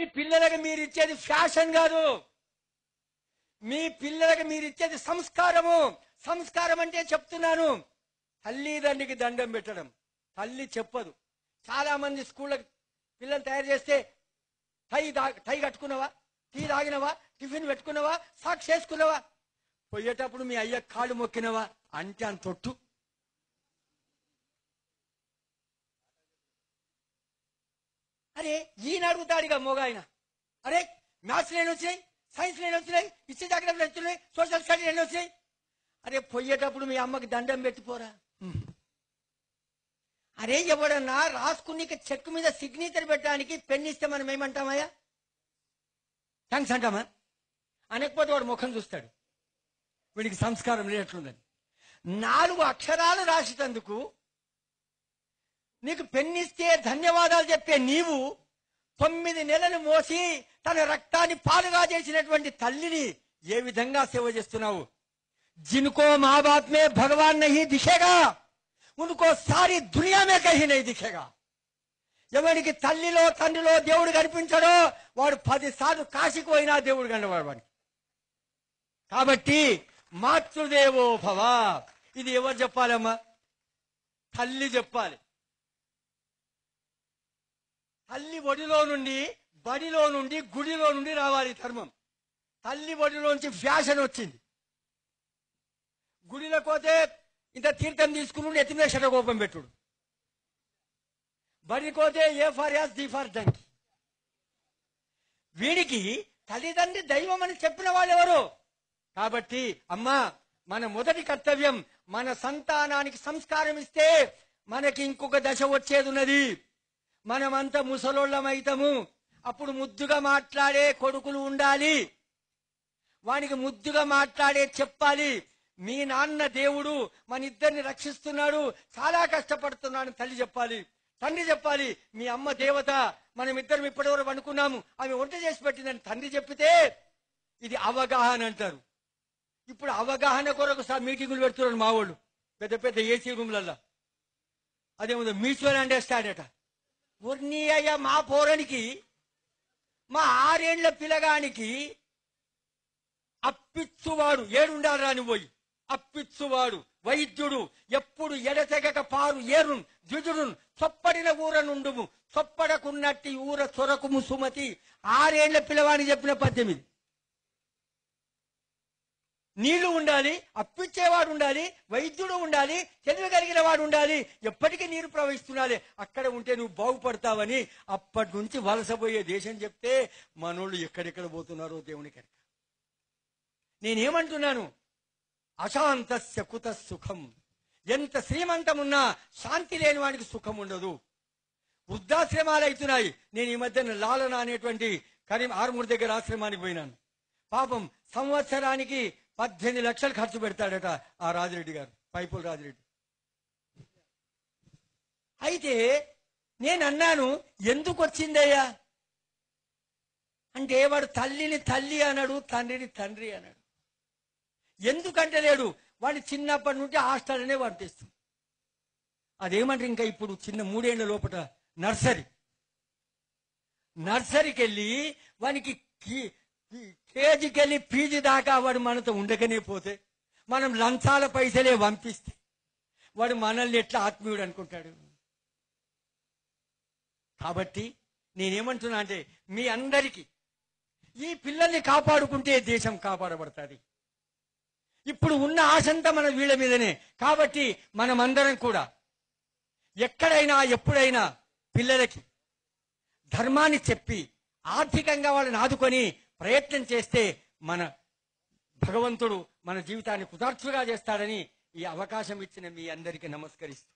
మీ పిల్లలకు మీరు ఇచ్చేది ఫ్యాషన్ కాదు, మీ పిల్లలకు మీరు ఇచ్చేది సంస్కారము. సంస్కారం అంటే చెప్తున్నాను, తల్లిదండ్రికి దండం పెట్టడం. తల్లి చెప్పదు. చాలా మంది స్కూళ్ళకి పిల్లలు తయారు చేస్తే టై కట్టుకున్నావా, టీ తాగినవా, టిఫిన్ పెట్టుకున్నావా, సాక్స్ వేసుకున్నావా, పోయేటప్పుడు మీ అయ్య కాళ్ళు మొక్కినవా అంటే అంత తొట్టు. అరే ఈయన అడుగుతాడుగా మొగాయన, అరే మ్యాథ్స్ నేను వచ్చినాయి, సైన్స్ నేను వచ్చినాయి, హిస్టరీ జాగ్రఫీ వచ్చినాయి, సోషల్ స్టడీ నేను వచ్చినాయి. అరే పోయేటప్పుడు మీ అమ్మకి దండం పెట్టిపోరా. అరే ఎవడన్నా రాసుకుని చెక్ మీద సిగ్నేచర్ పెట్టడానికి పెన్ ఇస్తే మనం ఏమంటామయ్యా, థ్యాంక్స్ అంటామా? అనకపోతే వాడు ముఖం చూస్తాడు, వీడికి సంస్కారం లేనట్లుందని. 4 అక్షరాలు రాసేటందుకు నీకు పెన్నిస్తే ధన్యవాదాలు చెప్పే నీవు 9 నెలలు మోసి తన రక్తాన్ని పాలుగా చేసినటువంటి తల్లిని ఏ విధంగా సేవ చేస్తున్నావు? जिनको माँ बाप में भगवान नहीं दिखेगा उनको सारी दुनिया में कहीं नहीं दिखेगा. ఎవరికి తల్లిలో తండ్రిలో దేవుడు కనిపించడో వాడు 10 సార్లు కాశీకి పోయినా దేవుడు కనబడడు వాడికి. కాబట్టి మాతృదేవో భవ, ఇది ఎవరు చెప్పాలమ్మా? తల్లి చెప్పాలి. తల్లి ఒడిలో నుండి, బడిలో నుండి, గుడిలో నుండి రావాలి ధర్మం. తల్లి ఒడిలోంచి ఫ్యాషన్ వచ్చింది. గుడిలో పోతే ఇంత తీర్థం తీసుకుని ఎత్తిమే శటకోపం పెట్టుడు, బడికి పోతే A for ass D for donkey. వీడికి తల్లిదండ్రి దైవం అని చెప్పిన వాళ్ళు ఎవరు? కాబట్టి అమ్మా, మన మొదటి కర్తవ్యం మన సంతానానికి సంస్కారం ఇస్తే మనకి ఇంకొక దశ వచ్చేది ఉన్నది. మనమంతా ముసలోళ్ళమైతాము. అప్పుడు ముద్దుగా మాట్లాడే కొడుకులు ఉండాలి, వానికి ముద్దుగా మాట్లాడే చెప్పాలి. మీ నాన్న దేవుడు మన ఇద్దరిని రక్షిస్తున్నాడు, చాలా కష్టపడుతున్నాడు తల్లి చెప్పాలి. తండ్రి చెప్పాలి, మీ అమ్మ దేవత, మనం ఇద్దరం ఇప్పటివరకు అనుకున్నాము, ఆమె వంట చేసి పెట్టిందని తండ్రి చెప్పితే ఇది అవగాహన అంటారు. ఇప్పుడు అవగాహన కొరకు మీటింగులు పెడుతున్నారు మా వాళ్ళు, పెద్ద పెద్ద ఏసీ రూమ్లల్లో. అదేముందో మ్యూచువల్ అండర్స్టాండ్ అట. ఉర్నీ అయ్యా, మా పోరానికి, మా 6 ఏళ్ల పిల్లగానికి అప్పిచ్చువాడు ఏడుండాలి రాని పోయి, అప్పిచ్చువాడు వైద్యుడు ఎప్పుడు ఎడతెగక పారు ఏరున్ ద్విజుడున్ చొప్పడిన ఊర నుండుము చొప్పడకున్నట్టి ఊర చొరకుము సుమతి. 6 ఏళ్ల పిల్లవాడిని చెప్పిన 18. నీళ్లు ఉండాలి, అప్పిచ్చేవాడు ఉండాలి, వైద్యుడు ఉండాలి, తెలివి కలిగిన వాడు ఉండాలి, ఎప్పటికీ నీరు ప్రవహిస్తుండాలి. అక్కడ ఉంటే నువ్వు బాగుపడతావని అప్పటి నుంచి వలసపోయే దేశం చెప్తే మనోళ్ళు ఎక్కడెక్కడ పోతున్నారో దేవునికి. నేనేమంటున్నాను, అశాంతస్య కుత సుఖం. ఎంత శ్రీమంతమున్నా శాంతి లేని వాడికి సుఖం ఉండదు. వృద్ధాశ్రమాలు అవుతున్నాయి. నేను ఈ మధ్యన లాలన అనేటువంటి ఆరుమూరు దగ్గర ఆశ్రమానికి పోయినాను. పాపం సంవత్సరానికి 18 లక్షలు ఖర్చు పెడతాడట ఆ రాజిరెడ్డి గారు, పైపుల్ రాజిరెడ్డి. అయితే నేను అన్నాను, ఎందుకు వచ్చిందయ్యా అంటే వాడు తల్లిని తల్లి అన్నాడు, తండ్రిని తండ్రి అన్నాడు. ఎందుకంటే లేడు, వాడిని చిన్నప్పటి నుండి హాస్టల్నే పంపిస్తుంది. అదేమంటారు, ఇంకా ఇప్పుడు చిన్న 3 ఏళ్ల లోపల నర్సరీకి వెళ్ళి వానికి కేజీకి వెళ్ళి పీజీ దాకా వాడు మనతో ఉండకనే పోతే, మనం లంచాల పైసలే పంపిస్తే వాడు మనల్ని ఎట్లా ఆత్మీయుడు అనుకుంటాడు? కాబట్టి నేనేమంటున్నా అంటే, మీ అందరికీ ఈ పిల్లల్ని కాపాడుకుంటే దేశం కాపాడబడుతుంది. ఇప్పుడు ఉన్న ఆశంతా మన వీళ్ళ మీదనే. కాబట్టి మనమందరం కూడా ఎక్కడైనా ఎప్పుడైనా పిల్లలకి ధర్మాన్ని చెప్పి ఆర్థికంగా వాళ్ళని ఆదుకొని ప్రయత్నం చేస్తే మన భగవంతుడు మన జీవితాన్ని కుదార్చుగా చేస్తాడని ఈ అవకాశం ఇచ్చిన మీ అందరికీ నమస్కరిస్తూ